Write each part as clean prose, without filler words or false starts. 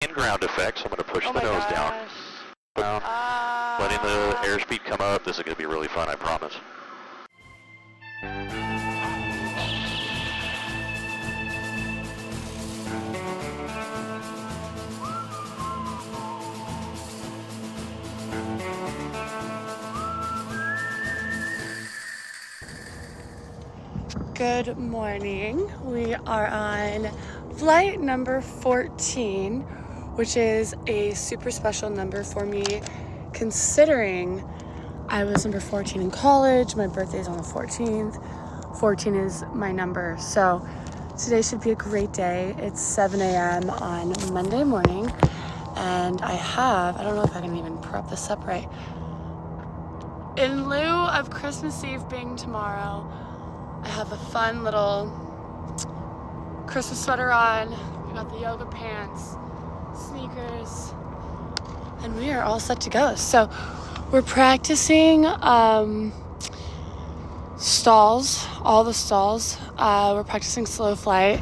in-ground effect, so I'm going to push the nose down. Letting the airspeed come up. This is going to be really fun, I promise. Good morning. We are on flight number 14, which is a super special number for me considering I was number 14 in college. My birthday is on the 14th. 14 is my number. So today should be a great day. It's 7 a.m. on Monday morning, and I don't know if I can even prop this up right. In lieu of Christmas Eve being tomorrow, I have a fun little Christmas sweater on. We got the yoga pants, sneakers, and we are all set to go. So we're practicing stalls, all the stalls. We're practicing slow flight,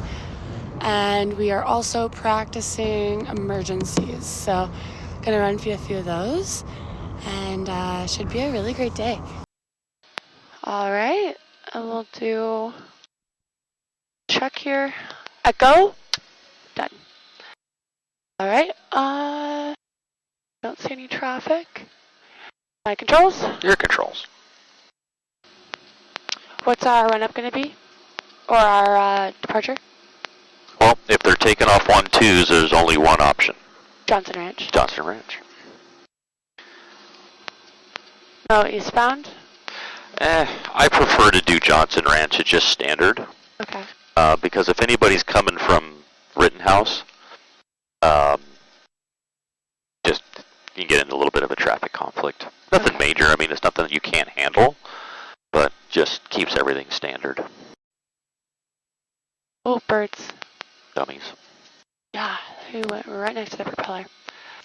and we are also practicing emergencies. So gonna run through a few of those, and should be a really great day. All right. And we'll do check here. Echo. Done. All right. Don't see any traffic. My controls. Your controls. What's our run up going to be? Or our departure? Well, if they're taking off 1-2s, there's only one option. Johnson Ranch. Johnson Ranch. No eastbound? I prefer to do Johnson Ranch. It's just standard. Okay. Because if anybody's coming from Rittenhouse, just you can get into a little bit of a traffic conflict. Nothing major. I mean, it's nothing that you can't handle, but just keeps everything standard. Oh, birds. Dummies. Yeah, we went right next to the propeller.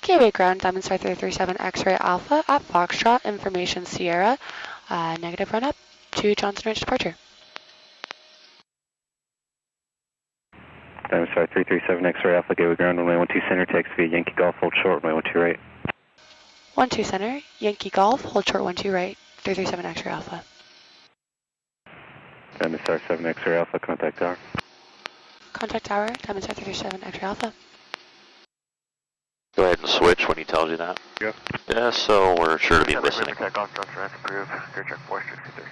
Gateway ground, Diamond Star 337 X-ray Alpha at Foxtrot, information Sierra. Negative run up to Johnson Ranch departure. Diamond Star 337 X-ray Alpha, gateway ground, runway 12 center, text via Yankee Golf, hold short, runway 12 right. 12 center, Yankee Golf, hold short 12 right, 337 X-ray Alpha. Diamond Star 7 X-ray Alpha, contact tower. Contact tower, Diamond Star 337 X-ray Alpha. Go ahead and switch when he tells you that. Yep. Yeah, so we're sure to be listening. Takeoff, Johnson Ranch approved, clear check 463.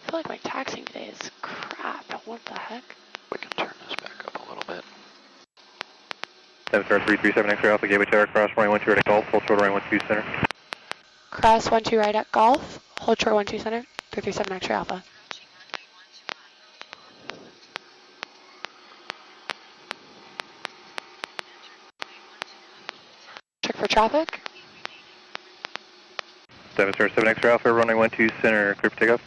I feel like my taxiing today is crap. What the heck? We can turn this back up a little bit. Diamond Star 337 X-ray Alpha, gateway tower, cross runway 12 right at Golf, hold short, runway 12 center. Cross 12 right at Golf, hold short 12 center, 337 X-ray Alpha. Check for traffic. Diamond Star 7 X-ray Alpha, runway 12 center, clear for takeoff.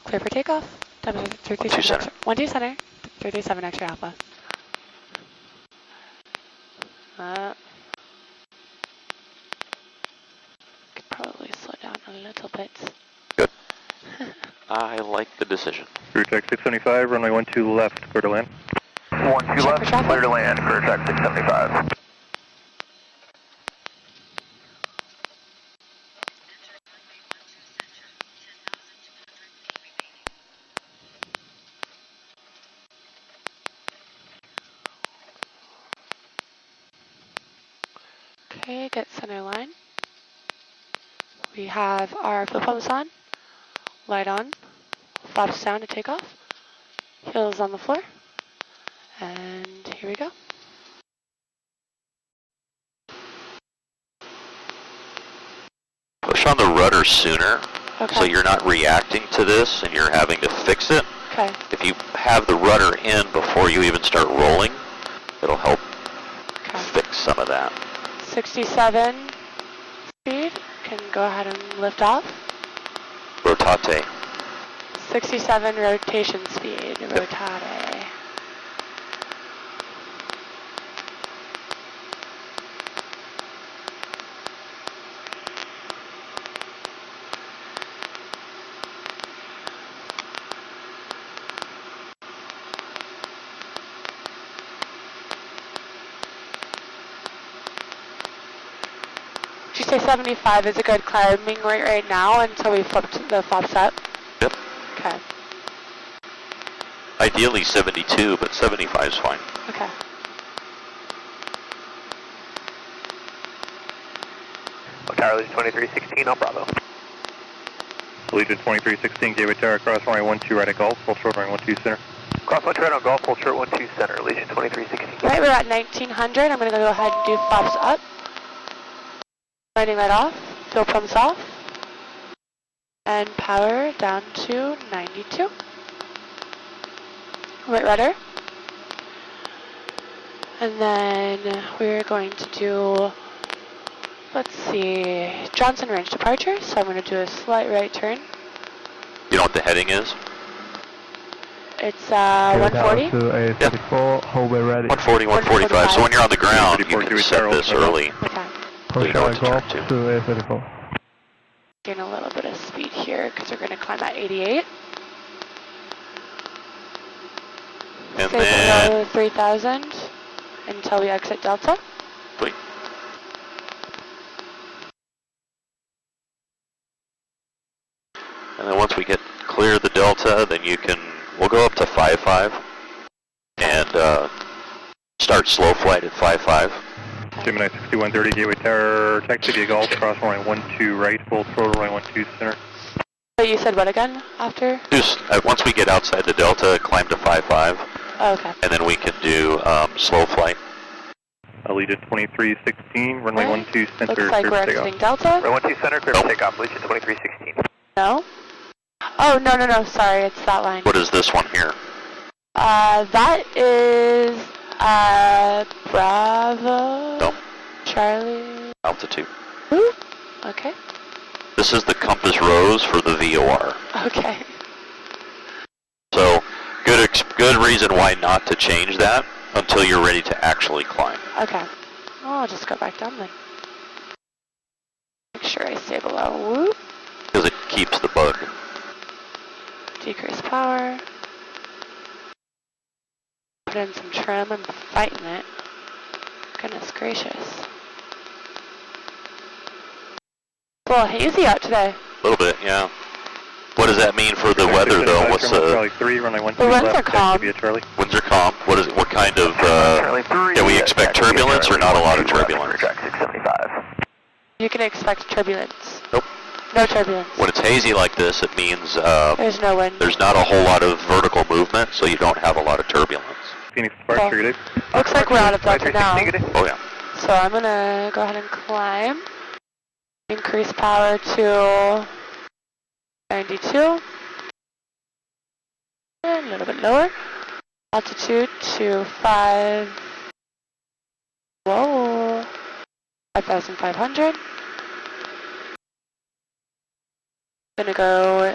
Clear for takeoff. Diamond Star 337 12 center, 337 X-ray Alpha. Could probably slow down a little bit. Good. I like the decision. Clear check 675, runway 12 left, clear to land. 12 left, clear to land, clear check 675. Okay, get center line. We have our flip pumps on, light on, flaps down to take off, heels on the floor, and here we go. Push on the rudder sooner, Okay. so you're not reacting to this and you're having to fix it. Okay. If you have the rudder in before you even start rolling, it'll help fix some of that. 67 speed, can go ahead and lift off. Rotate. 67 rotation speed, rotate. say 75 is a good climbing rate right now until we flip the flaps up? Yep. Okay. Ideally 72, but 75 is fine. Okay. Tower 2316 on Bravo. Allegiant 2316, gateway tower, cross runway 12 right at Golf, full short runway 12 center. Cross 1 right on Golf, full short 12 center, Allegiant 2316. Right, we're at 1900. I'm going to go ahead and do flaps up. Landing light off, fuel pumps off, and power down to 92. Right rudder. And then we're going to do, let's see, Johnson Range departure. So I'm going to do a slight right turn. You know what the heading is? It's 140. To A34, hallway ready. 140, 145. So when you're on the ground, you 144, can set this early. Okay. So you know what to turn Golf to. to A34. Gain a little bit of speed here because we're going to climb at 88. And Stay then, below 3000 until we exit Delta. sweet. And then once we get clear the Delta, then we'll go up to 5.5 and start slow flight at 5.5. Gemini 6130, gateway tower, taxi via Golf, cross runway 12 right, full throttle runway 12 center. So you said what again after? Just, once we get outside the Delta, climb to 5.5, Oh, okay. and then we can do slow flight. Allegiant 2316, runway Alright. 12 center, Looks like we're clear for exiting takeoff. Delta. Runway 12 center, clear Nope. for takeoff, Allegiant 2316. No? Oh, no. Sorry, it's that line. What is this one here? That is, Bravo. Nope. Charlie. Altitude. Ooh. Okay. This is the compass rose for the VOR. Okay. So, good reason why not to change that until you're ready to actually climb. Okay. Oh, I'll just go back down then. Make sure I stay below. Whoop. Because it keeps the bug. Decrease power. Put in some trim. I'm fighting it. Goodness gracious. It's a little hazy out today. A little bit, yeah. What does that mean for the weather, though? What's Charlie 3, runway 12 The winds are left, calm. taxi via Charlie. winds are calm? What kind of, Charlie 3. can we expect turbulence or not a lot of turbulence? Track 675. You can expect turbulence. Nope. No turbulence. When it's hazy like this, it means There's no wind. there's not a whole lot of vertical movement, so you don't have a lot of turbulence. Phoenix departure, good day. Looks like we're out of Delta now. Oh, yeah. So I'm going to go ahead and climb. Increase power to 92. And a little bit lower. Altitude to 5,500. Gonna go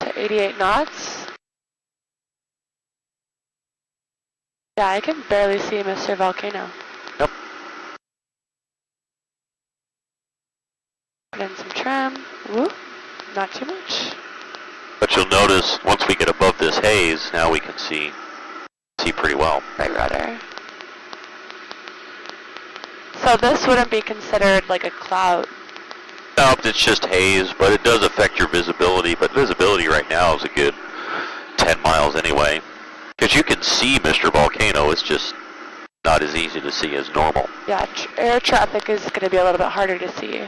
to 88 knots. Yeah, I can barely see Mr. Volcano. Yep. Put in some trim. Whoop, not too much. But you'll notice once we get above this haze, now we can see pretty well. Right rudder. So this wouldn't be considered like a cloud. No, it's just haze, but it does affect your visibility. But visibility right now is a good 10 miles anyway. Because you can see Mr. Volcano, it's just not as easy to see as normal. Yeah, air traffic is going to be a little bit harder to see.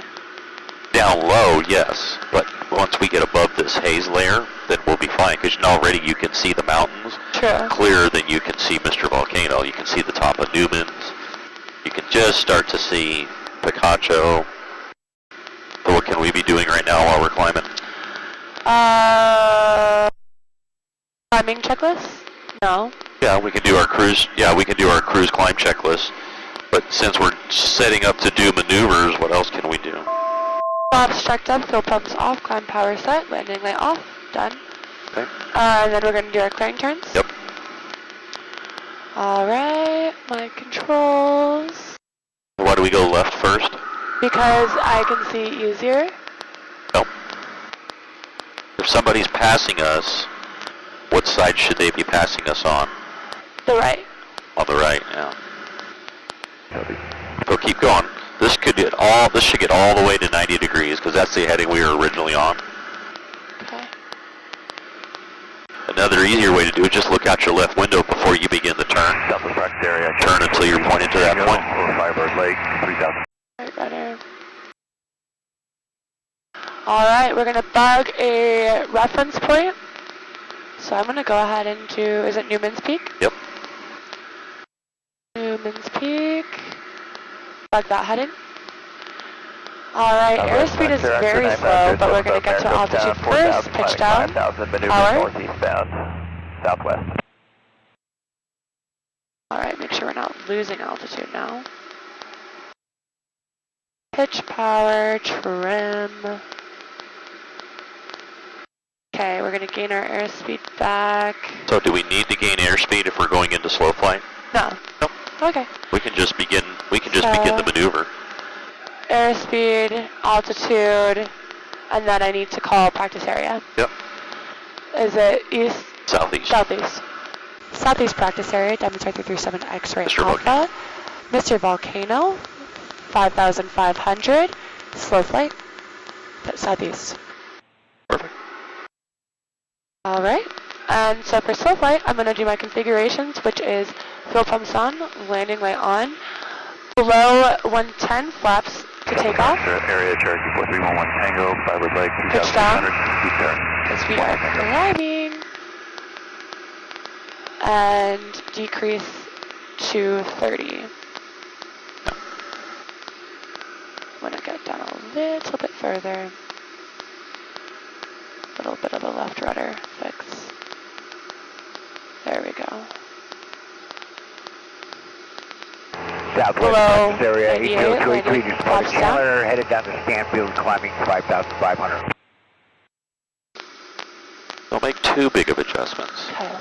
Down low, yes, but once we get above this haze layer, then we'll be fine. Because already you can see the mountains True. clearer than you can see Mr. Volcano. You can see the top of Newman's. You can just start to see Picacho. So what can we be doing right now while we're climbing? Climbing checklist? No. Yeah, we can do our cruise. Yeah, we can do our cruise climb checklist. But since we're setting up to do maneuvers, what else can we do? Flaps checked up, fuel pumps off, climb power set, landing light off, done. Okay. And then we're going to do our clearing turns. Yep. Alright, my controls. Why do we go left first? Because I can see easier. Nope. If somebody's passing us, what side should they be passing us on? The right. On the right, yeah. So keep going. This should get all the way to 90 degrees because that's the heading we were originally on. Okay. Another easier way to do it, just look out your left window before you begin the turn. Southwest practice area. Turn until you're pointed to that point. Over Firebird Lake, 3000. Right, rudder. Alright, we're gonna bug a reference point. So I'm gonna go ahead and do, is it Newman's Peak? Yep. Newman's Peak. Bug that heading. Alright, airspeed is very slow, but we're gonna get to altitude first, pitch down, 5,000, maneuver power. northeast bound, southwest. Alright, make sure we're not losing altitude now. Pitch, power, trim. Okay, we're gonna gain our airspeed back. So do we need to gain airspeed if we're going into slow flight? No. Nope. Okay. We can just begin the maneuver. Airspeed, altitude, and then I need to call practice area. Yep. Is it east? Southeast. Southeast. Southeast practice area, demonstrate 337 X-ray Mr. Alpha. Mr. Volcano, 5,500, slow flight, southeast. Perfect. Alright, and so for slow flight, I'm going to do my configurations, which is fuel pumps on, landing light on, below 110 flaps to take off. Area Cherokee 4311 Tango, Firebird Lake, Pitch down. 2,600, keep turn. Because we are climbing. And decrease to 30. I'm going to get down a little bit further. A little bit of a left rudder fix. There we go. Southwest Below practice area, 88, 80283, landing just flaps down. Chandler, headed down to Stanfield, climbing 5,500. Don't make too big of adjustments. Okay.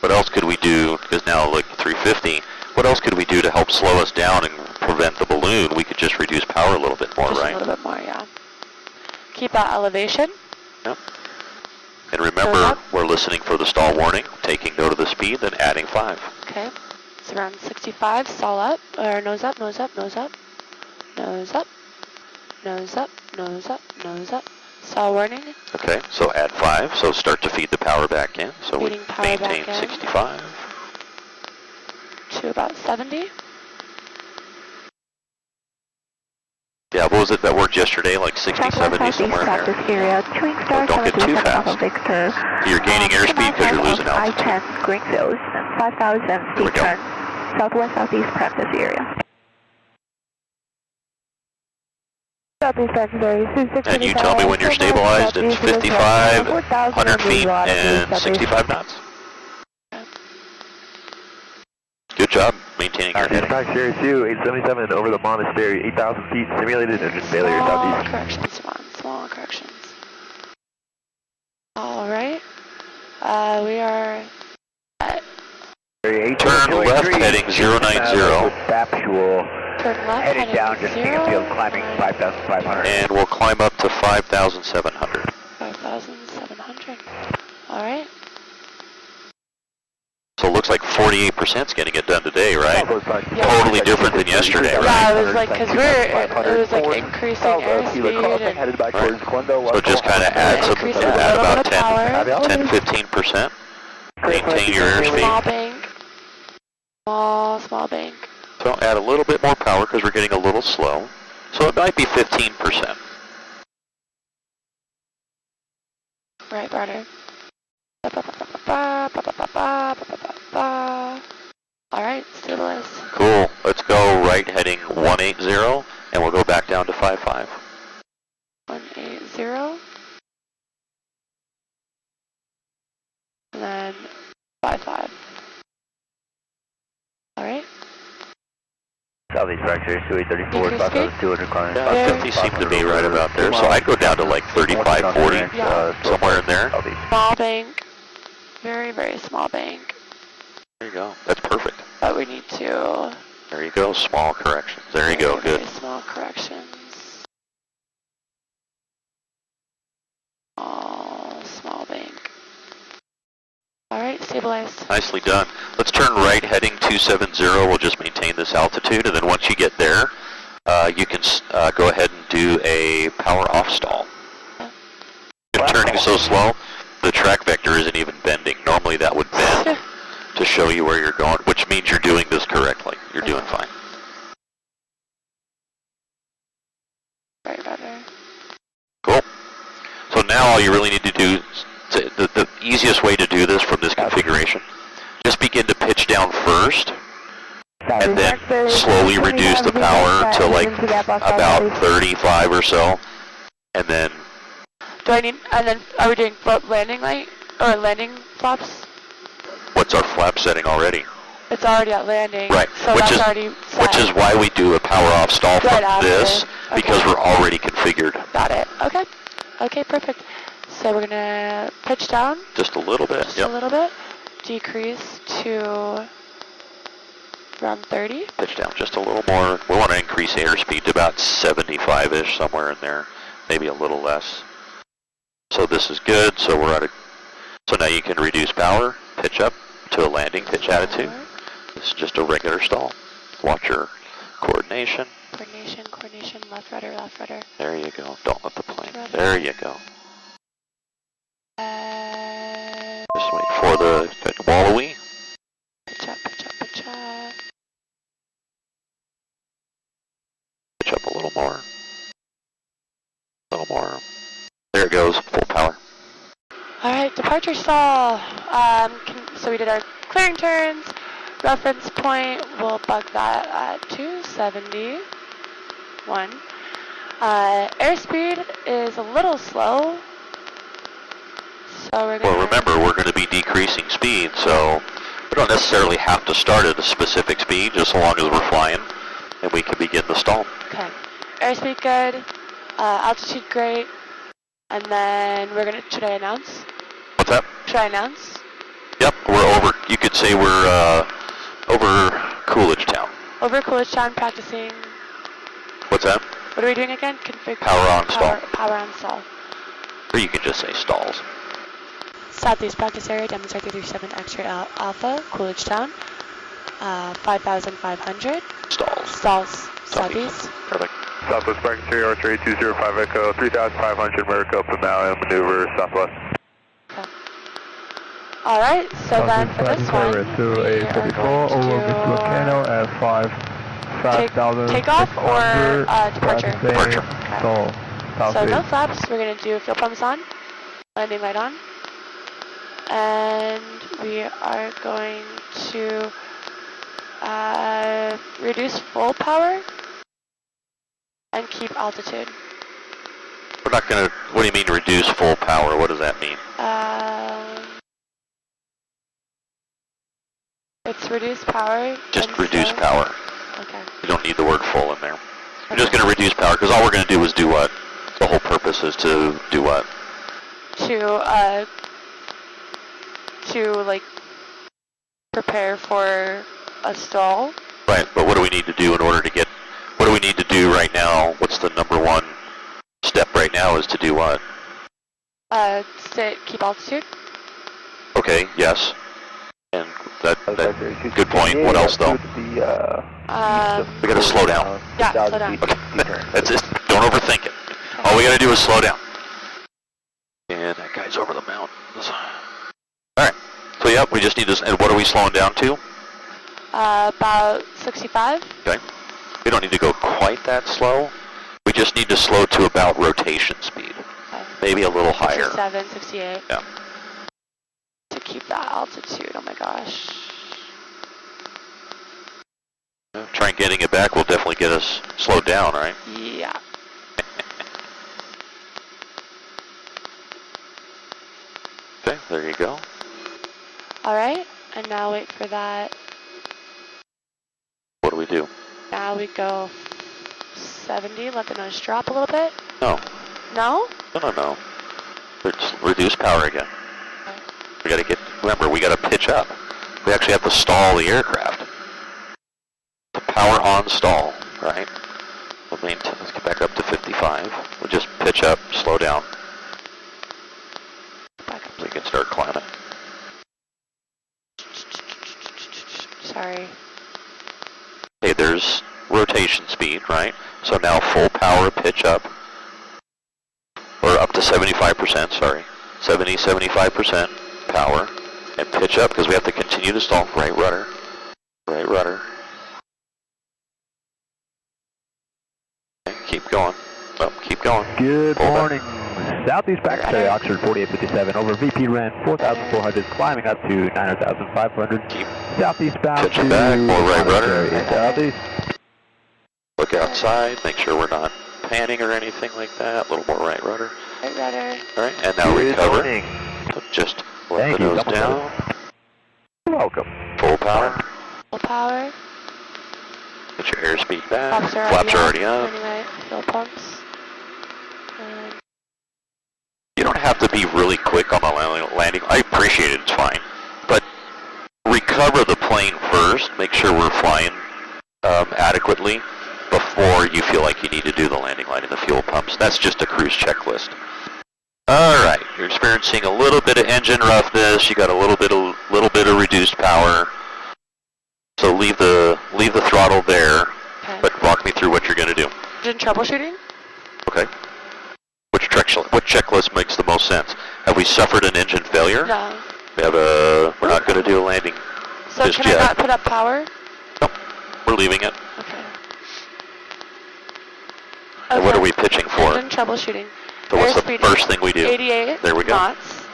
What else could we do? Because now look, 350. What else could we do to help slow us down and prevent the balloon? We could just reduce power a little bit more, Just right? a little bit more, yeah. Keep that elevation. Yep. And remember, we're listening for the stall warning, taking note of the speed, then adding 5. Okay. It's around 65, stall up, or nose up, nose up, nose up, nose up, nose up, nose up, nose up. Stall warning. Okay, so add 5, so start to feed the power back in. So we Feeding power maintain back in. 65. To about 70. Yeah, what was it that worked yesterday? Like 60, 70, somewhere in there? Area, Twin Star Don't get too fast. Victor. You're gaining airspeed because you're losing altitude. I-10 Greenfield, 5,000 Here we steep go. turn, southwest southeast practice area. Southeast practice area, And you tell me when you're stabilized, it's 55, 100 feet, and 65 knots. Good job maintaining your heading. Practice area 2, 877 over the monastery, 8,000 feet, simulated engine failure, Small southeast. corrections, come on, small corrections. Alright. We are at Area Turn 80283, left heading 090. Factual, turn left, headed heading down to 0, Stanfield, climbing 5,500. And we'll climb up to 5,700. 5,700. Alright. So it looks like 48% is getting it done today, right? Yeah. Totally different than yesterday, right? Yeah, it was like, because it was like increasing airspeed and headed back towards Glendale. So just kind of add some, increasing a add little about bit of power. 10, 15%. Maintain your airspeed. Small bank. Small bank. So add a little bit more power because we're getting a little slow. So it might be 15%. Right, Barter. Alright, stabilize. Cool. Let's go right heading 180, and we'll go back down to 55. 180. And then 55. Alright. Southeast fracture, 2834, Decrease 5,200 climbing. Yeah, 50 seemed to be right about there. So I'd go down to like 35, 40, somewhere in there. Small bank. Very, very small bank. There you go. That's perfect. But we need to... There you go. Small corrections. There you go. very Good. small corrections. Small bank. Alright, stabilize. Nicely done. Let's turn right heading 270. We'll just maintain this altitude, and then once you get there, you can go ahead and do a power off stall. You're turning so slow, the track vector isn't even bending. Normally that would bend to show you where you're going, which means you're doing this correctly. You're doing fine. Right about there. Cool. So now all you really need to do, the easiest way to do this from this configuration, just begin to pitch down first, and then slowly reduce the power to like about 35 or so, and then... Do I need, and then are we doing landing light, or landing flaps? What's our flap setting already? It's already at landing. Right, so that's already set. Which is why we do a power off stall from this, because we're already configured. Got it, okay. Okay, perfect. So we're gonna pitch down. Just a little bit, Just a little bit. Decrease to around 30. Pitch down just a little more. We want to increase airspeed to about 75-ish, somewhere in there. Maybe a little less. So this is good, so we're at a... So now you can reduce power, pitch up to a landing pitch attitude. This is just a regular stall. Watch your coordination. Coordination, left rudder, left rudder. There you go. Don't let the plane. There you go. Just wait for the wallowy. Pitch up, pitch up, pitch up. Pitch up a little more. A little more. There it goes, full power. Alright, departure stall. So we did our clearing turns. Reference point, we'll bug that at 271. Airspeed is a little slow. So we're going to... Well, remember, we're going to be decreasing speed, so we don't necessarily have to start at a specific speed, just as long as we're flying, and we can begin the stall. Okay. Airspeed good. Altitude great. And then we're going to... Should I announce? What's that? Should I announce? Yep, we're over. You could say we're over Coolidge Town. Over Coolidge Town practicing... What's that? What are we doing again? Config... Power on stall. Power on stall. Or you can just say stalls. Southeast practice area, demonstrate 337 X-ray Alpha, Coolidge Town. 5,500. Stalls. Stalls. Southeast. Perfect. Southwest practice area, Archer 205 Echo, 3,500 Maricopa, now maneuver southwest. Okay. Alright, so then for this one, to a 34 over this volcano at 5,000. Takeoff or departure? Departure. So no flaps, we're going to do fuel pumps on, landing light on, and we are going to reduce full power and keep altitude. We're not going to... What do you mean reduce full power? What does that mean? It's reduced power. Just reduce power. Okay. You don't need the word full in there. We're just going to reduce power, because all we're going to do is do what? The whole purpose is to do what? To like prepare for a stall. Right, but what do we need to do in order to get... What do we need to do right now? What's the number one step right now is to do what? Keep altitude. Okay, yes. And that good point. What else though? We gotta slow down. Yeah, slow down. Okay, that's it. Don't overthink it. All we gotta do is slow down. And that guy's over the mountains. Alright, so yeah, we just need to, and what are we slowing down to? About 65. Okay. We don't need to go quite that slow. We just need to slow to about rotation speed. Okay. Maybe a little higher. 67, 68. Yeah. To keep that altitude, oh my gosh. Try and getting it back will definitely get us slowed down, right? Yeah. Okay, there you go. Alright, and now wait for that. What do we do? Now we go 70, let the nose drop a little bit. No. No? No. Reduce power again. We gotta get, remember, we gotta pitch up. We actually have to stall the aircraft. The power on stall, right? Let's get back up to 55. We'll just pitch up, slow down. Back up. We can start climbing. sorry. Okay, there's rotation speed, right? So now full power, pitch up. Or up to 75%, sorry. 75% power. And pitch up, because we have to continue to stall. Right rudder. Right rudder. Okay, keep going. Oh, keep going. Good Pull morning. Southeast Pakistan, Rudder. Oxford 4857, over VP Ren 4,400, climbing up to 900,500. Keep Southeast bound pitching to back, more right rudder. Southeast. Look outside, make sure we're not panning or anything like that. A little more right rudder. Right rudder. Alright, and now Good recover. morning. So just let Thank the you. nose Double down. Welcome. Full power. Full power. Get your airspeed back. Flaps are Flaps are already up. Anyway, fuel pumps. And You don't have to be really quick on the landing. I appreciate it, it's fine. But recover the plane first. Make sure we're flying adequately before you feel like you need to do the landing line and the fuel pumps. That's just a cruise checklist. Alright, you're experiencing a little bit of engine roughness. You got a little bit of reduced power. So leave the throttle there, okay. but walk me through what you're going to do. Engine troubleshooting? Okay. Which checklist makes the most sense? Have we suffered an engine failure? No. We're not going to do a landing So just can yet. I not put up power? Nope. We're leaving it. Okay. And what are we pitching for? Engine troubleshooting. So what's the Airspeed first thing we do? 88 There we go. knots.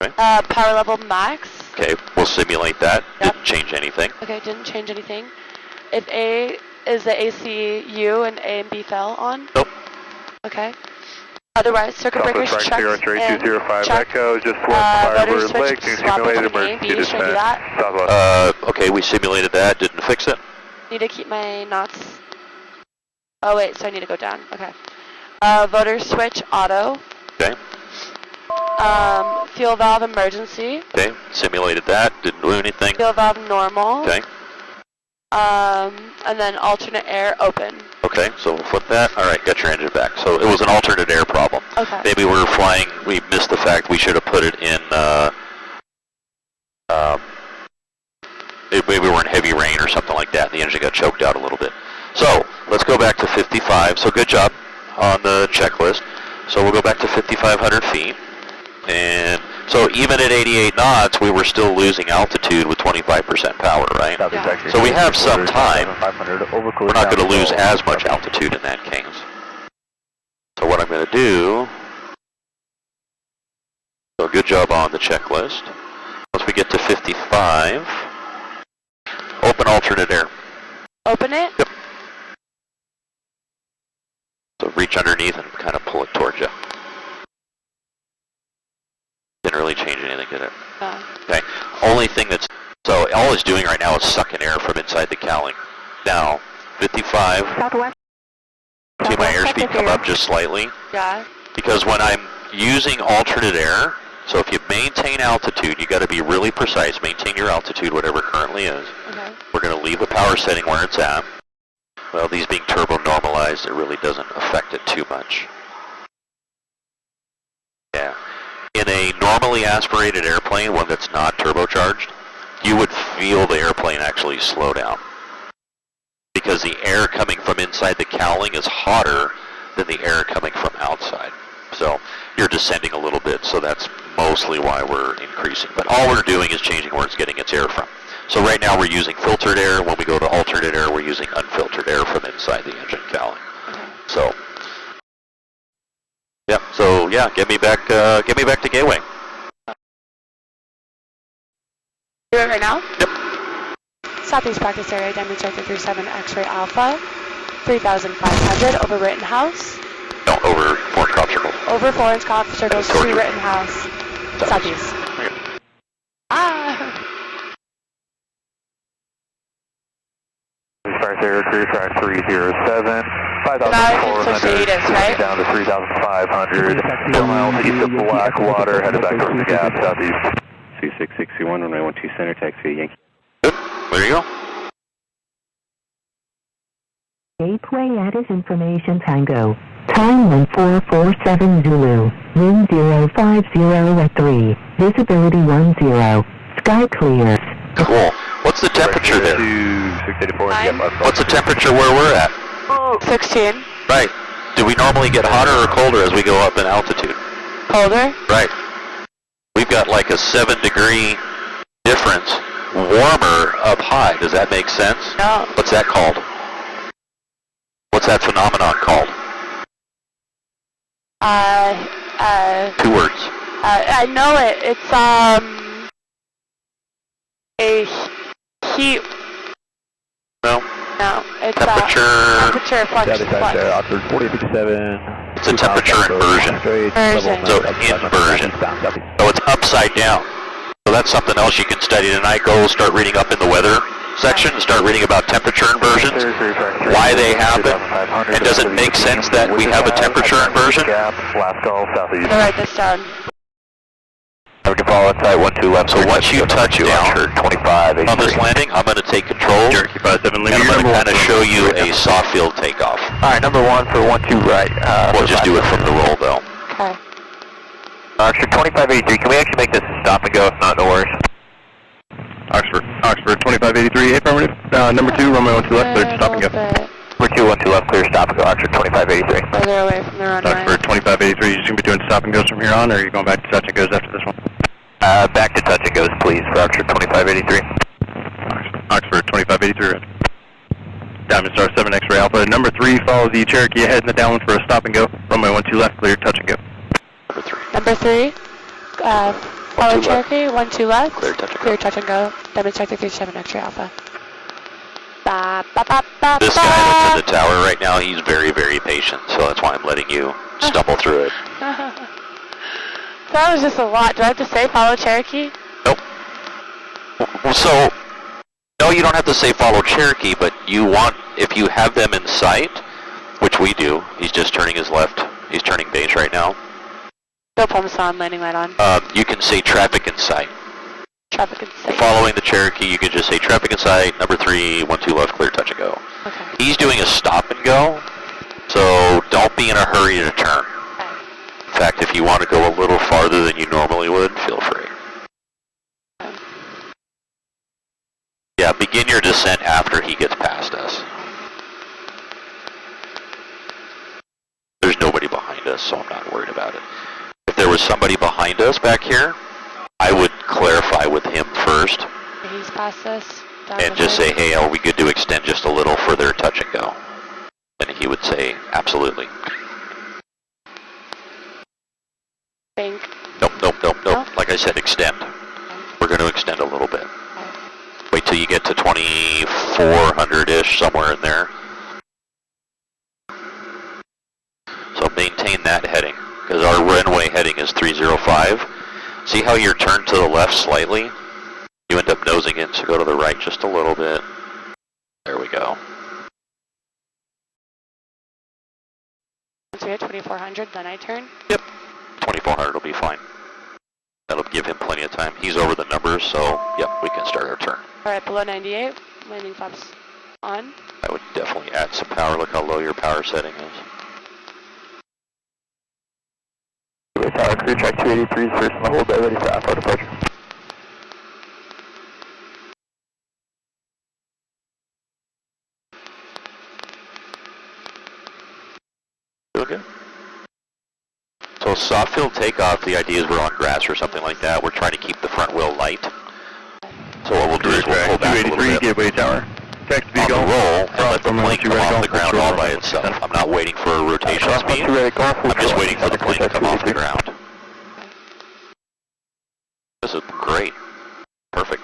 Okay. Power level max. Okay, we'll simulate that. Yep. Didn't change anything. Okay, didn't change anything. If A is the ACU and A and B fell on? Nope. Okay. Otherwise, circuit breakers Southwest checked right 0205 check. Echo, just west Rotors Firebird Lake, switch swap simulated with A and emergency B. Should I do dispatch. that? Southwest. Okay, we simulated that. Didn't fix it. Need to keep my knots. Oh wait, so I need to go down. Okay. Voter switch auto. Okay. Fuel valve emergency. Okay, simulated that. Didn't do anything. Fuel valve normal. Okay. And then alternate air open. Okay, so we'll flip that. All right, got your engine back. So it was an alternate air problem. Okay. Maybe we were flying, we missed the fact we should have put it in, maybe we were in heavy rain or something like that, and the engine got choked out a little bit. So, let's go back to 55. So good job on the checklist. So we'll go back to 5,500 feet. And so even at 88 knots, we were still losing altitude with 25% power, right? Yeah. So we have some time. 500, We're not going to lose as much altitude in that case. So what I'm going to do, so good job on the checklist. Once we get to 55, open alternate air. Open it? Yep. So reach underneath and kind of pull it towards you. Didn't really change anything, did it? No. Okay. Only thing that's, so all it's doing right now is sucking air from inside the cowling. Now, 55. Southwest. See my airspeed come up just slightly? Yeah. Because when I'm using alternate air, so if you maintain altitude, you got to be really precise. Maintain your altitude, whatever it currently is. Okay. We're going to leave the power setting where it's at. Well, these being turbo normalized, it really doesn't affect it too much. Yeah. In a normally aspirated airplane, one that's not turbocharged, you would feel the airplane actually slow down. Because the air coming from inside the cowling is hotter than the air coming from outside. So you're descending a little bit, so that's mostly why we're increasing. But all we're doing is changing where it's getting its air from. So right now we're using filtered air. When we go to alternate air, we're using unfiltered air from inside the engine cowling. Okay. So, yeah, get me back to gateway. Do it right now? Yep. Southeast practice area, demonstrate 37 X-ray Alpha, 3,500 over Rittenhouse. No, over Foreign Crop Circle. Over Florence Cop circles Towards to you. Rittenhouse. Southeast. Okay. Ah! Preflight Air, CRAAC 307, 5,400, right? down to 3,500, 4 miles east of Blackwater, headed back towards the gap, southeast. 2661, runway 12 center, taxi Yankee. Good. There you go. Gateway Addis Information Tango. Time 1447 Zulu. Wind 050 at 3. Visibility 10. Sky clear. Cool. What's the temperature there? 684, Fine. What's the temperature where we're at? 16. Right. Do we normally get hotter or colder as we go up in altitude? Colder. Right. We've got like a 7-degree difference, warmer up high. Does that make sense? No. What's that called? What's that phenomenon called? 2 words. I know it. It's a heat. No. No, it's Temperature. temperature flux. Oxford 4057. It's a temperature inversion. Inversion. So inversion. So it's upside down. So that's something else you can study tonight. Go start reading up in the weather section and start reading about temperature inversions, why they happen, and does it make sense that we have a temperature inversion? I'll write this down. We can follow inside 12 left. So once you touch down on this landing, I'm going to take control, and I'm going to kind of show you a soft field takeoff. Alright, number 1 for 12 right. We'll just do it from the roll though. Okay. Oxford 2583, can we actually make this a stop and go? If not, no worries. Oxford 2583, affirmative. Number 2, runway 12 left, clear to stop and go. Number 2, 12 left, clear to stop and go. Oxford 2583. Further away from the runway. Oxford 2583, you just going to be doing stop and goes from here on, or are you going back to touch and goes after this one? Back to touch and goes, please, for Oxford 2583. Oxford 2583, ready. Diamond Star 7 X-ray Alpha. Number 3, follow the Cherokee ahead in the downwind for a stop and go. Runway 12 left, clear, touch and go. Number 3, follow Cherokee, 12 left, Clear touch and go. Diamond Star 37 X-ray Alpha. Ba, This guy that's in the tower right now, he's very, very patient, so that's why I'm letting you stumble through it. That was just a lot. Do I have to say follow Cherokee? Nope. So, no, you don't have to say follow Cherokee, but you want, if you have them in sight, which we do, he's just turning his left, he's turning base right now. No pumps on, landing light on. You can say traffic in sight. Traffic in sight. Following the Cherokee, you could just say traffic in sight, number 3, 12 left, clear, touch and go. Okay. He's doing a stop and go, so don't be in a hurry to turn. Okay. In fact, if you want to go a little farther than you normally would, feel free. Okay. Yeah, begin your descent after he gets past us. There's nobody behind us, so I'm not worried about it. If there was somebody behind us back here, I would clarify with him first He's past us. and just say, hey, are we good to extend just a little further, touch and go? And he would say, absolutely. Bank. Nope. No? Like I said, extend. We're going to extend a little bit. Wait till you get to 2400-ish, somewhere in there. So maintain that heading, because our runway heading is 305. See how you're turned to the left slightly? You end up nosing in, so go to the right just a little bit. There we go. Once we hit 2400, then I turn. Yep. 2400 will be fine. That'll give him plenty of time. He's over the numbers, so yep, we can start our turn. Alright, below 98, landing flaps on. I would definitely add some power. Look how low your power setting is. Tower crew track 283 is first in the hold bay, ready for alpha departure. Feel good? So soft field takeoff, the idea is we're on grass or something like that. We're trying to keep the front wheel light. So what we'll do is we'll pull back a little bit Gateway Tower. Text on the roll and let the plane come off the ground all by itself. I'm not waiting for a rotation speed. I'm just waiting for the plane to come off the ground. This is great. Perfect.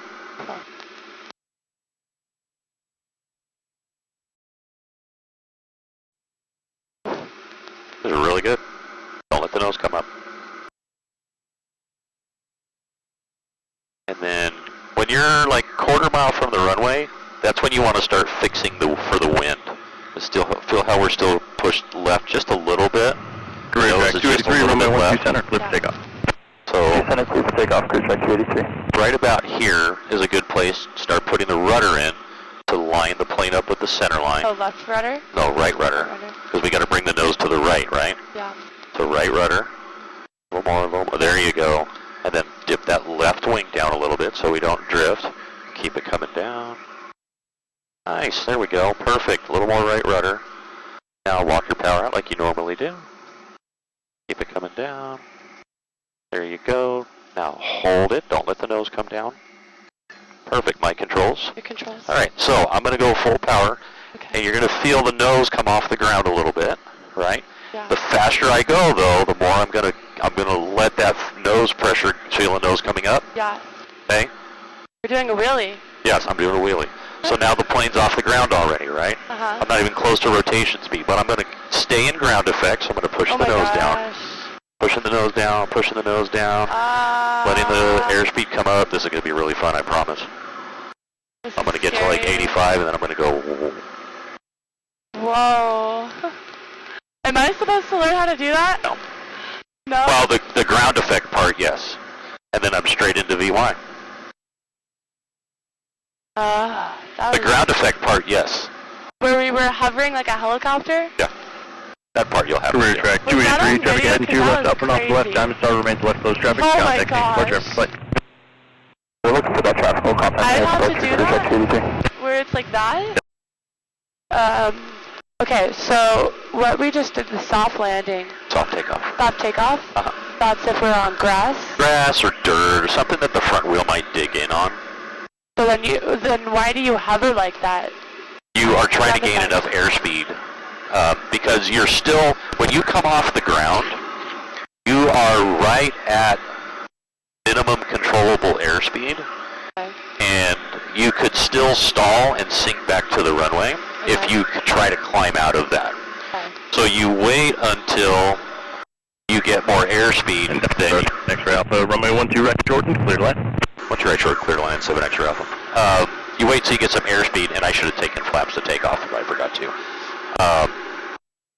This is really good. Don't let the nose come up. And then when you're like quarter mile from the runway, that's when you want to start fixing for the wind. Still feel how we're still pushed left just a little bit. Great, Nose is just a little bit left. center, clear for takeoff. So Center, clear for takeoff, crew track 283. right about here is a good place to start putting the rudder in to line the plane up with the center line. Oh, left rudder? No, right rudder. Because we got to bring the nose to the right, right? Yeah. So right rudder. A little more. There you go. And then dip that left wing down a little bit so we don't drift. Keep it coming down. Nice, there we go. Perfect. A little more right rudder. Now walk your power out like you normally do. Keep it coming down. There you go. Now hold it. Don't let the nose come down. Perfect. My controls. Your controls. All right, so I'm going to go full power, Okay. and you're going to feel the nose come off the ground a little bit, right? Yeah. The faster I go, though, the more I'm going to let that nose pressure, feel the nose coming up. Yeah. Okay? You're doing a wheelie. Yes, I'm doing a wheelie. So now the plane's off the ground already, right? Uh-huh. I'm not even close to rotation speed, but I'm going to stay in ground effect, so I'm going to push the nose down. Pushing the nose down, pushing the nose down, letting the airspeed come up. This is going to be really fun, I promise. I'm going to get to like 85, and then I'm going to go... Whoa. Am I supposed to learn how to do that? No. No? Well, the ground effect part, yes. And then I'm straight into VY. The ground effect part, yes. Where we were hovering like a helicopter? Yeah. That part you'll have to Rear do. track Was that 283, on traffic video? ahead and 2 'Cause that left, was up and off the left, crazy. Diamond Star remains west close traffic, Oh my contact gosh. traffic flight. We're looking for that traffic, contact I have to do that? Where it's like that? Okay, so what we just did, the soft landing, Soft takeoff. soft takeoff, Uh-huh. that's if we're on grass. Grass or dirt or something that the front wheel might dig in on. So then why do you hover like that? You are trying to gain enough airspeed because you're still, when you come off the ground, you are right at minimum controllable airspeed, Okay. and you could still stall and sink back to the runway if Okay. you could try to climb out of that. Okay. So you wait until you get more airspeed, And then X-ray Alpha, runway 12 right Jordan, clear line. once you're right short, clear line, 7 extra alpha. You wait till you get some airspeed, and I should have taken flaps to take off if I forgot to.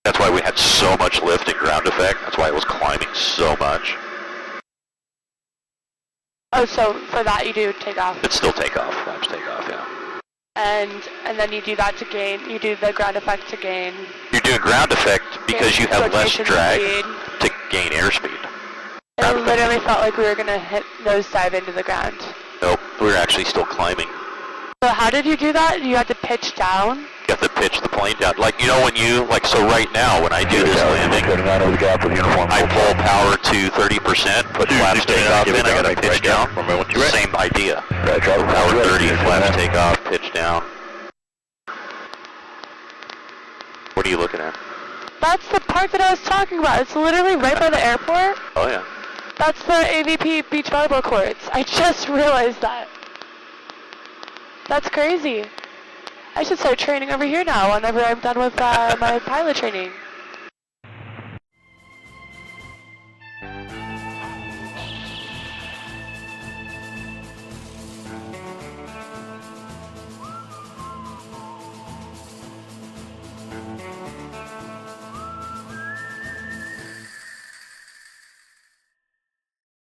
That's why we had so much lift and ground effect. That's why it was climbing so much. Oh, so for that you do take off. It's still takeoff, flaps takeoff, yeah. And then you do that to gain, you do the ground effect to gain. You're doing ground effect because you have less rotation drag speed. to gain airspeed. It literally felt like we were gonna hit nose dive into the ground. Nope, we're actually still climbing. So how did you do that? You had to pitch down? You have to pitch the plane down. Like, you know when you, like, so right now when I do this landing, I pull power to 30%, put flaps takeoff in, I gotta pitch down. Same idea. Power 30, flaps takeoff, pitch down. What are you looking at? That's the part that I was talking about. It's literally right by the airport. Oh yeah. That's the AVP beach volleyball courts. I just realized that. That's crazy. I should start training over here now whenever I'm done with my pilot training.